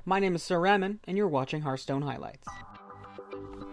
My name is SireRamen, and you're watching Hearthstone Highlights.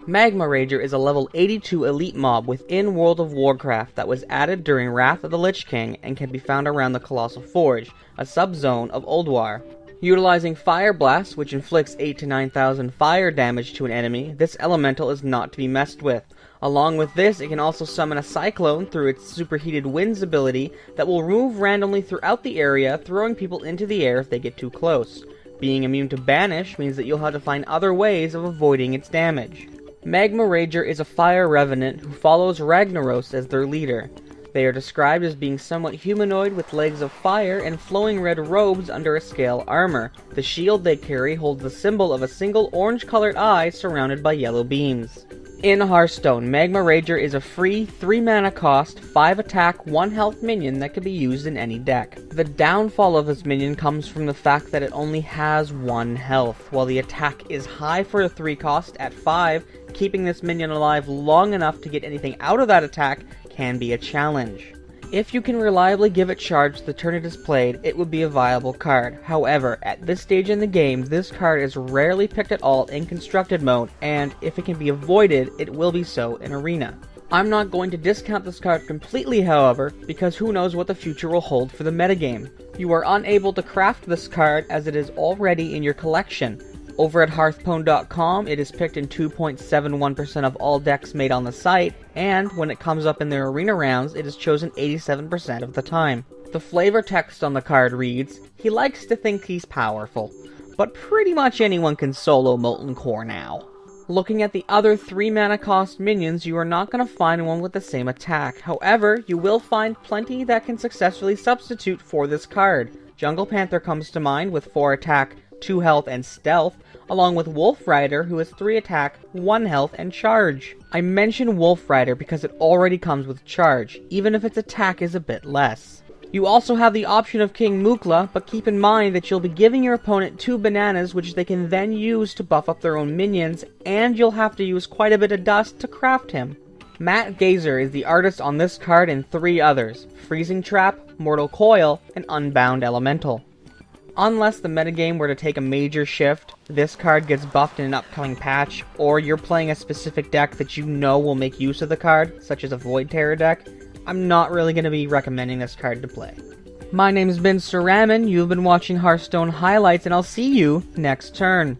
Magma Rager is a level 82 elite mob within World of Warcraft that was added during Wrath of the Lich King and can be found around the Colossal Forge, a subzone of Ulduar. Utilizing Fire Blast, which inflicts 8 to 9,000 fire damage to an enemy, this elemental is not to be messed with. Along with this, it can also summon a Cyclone through its Superheated Winds ability that will move randomly throughout the area, throwing people into the air if they get too close. Being immune to Banish means that you'll have to find other ways of avoiding its damage. Magma Rager is a Fire Revenant who follows Ragnaros as their leader. They are described as being somewhat humanoid with legs of fire and flowing red robes under a scale armor. The shield they carry holds the symbol of a single orange-colored eye surrounded by yellow beams. In Hearthstone, Magma Rager is a free 3 mana cost, 5 attack, 1 health minion that can be used in any deck. The downfall of this minion comes from the fact that it only has 1 health. While the attack is high for a 3 cost at 5, keeping this minion alive long enough to get anything out of that attack can be a challenge. If you can reliably give it charge the turn it is played, it would be a viable card. However, at this stage in the game, this card is rarely picked at all in constructed mode, and if it can be avoided, it will be so in Arena. I'm not going to discount this card completely, however, because who knows what the future will hold for the metagame. You are unable to craft this card as it is already in your collection. Over at Hearthstone.com, it is picked in 2.71% of all decks made on the site, and when it comes up in their arena rounds, it is chosen 87% of the time. The flavor text on the card reads, "He likes to think he's powerful, but pretty much anyone can solo Molten Core now." Looking at the other 3 mana cost minions, you are not going to find one with the same attack. However, you will find plenty that can successfully substitute for this card. Jungle Panther comes to mind with 4 attack, 2 health, and stealth, along with Wolf Rider, who has 3 attack, 1 health, and charge. I mention Wolf Rider because it already comes with charge, even if its attack is a bit less. You also have the option of King Mukla, but keep in mind that you'll be giving your opponent 2 bananas which they can then use to buff up their own minions, and you'll have to use quite a bit of dust to craft him. Matt Gazer is the artist on this card and 3 others: Freezing Trap, Mortal Coil, and Unbound Elemental. Unless the metagame were to take a major shift, this card gets buffed in an upcoming patch, or you're playing a specific deck that you know will make use of the card, such as a Void Terror deck, I'm not really going to be recommending this card to play. My name's been SireRamen, you've been watching Hearthstone Highlights, and I'll see you next turn.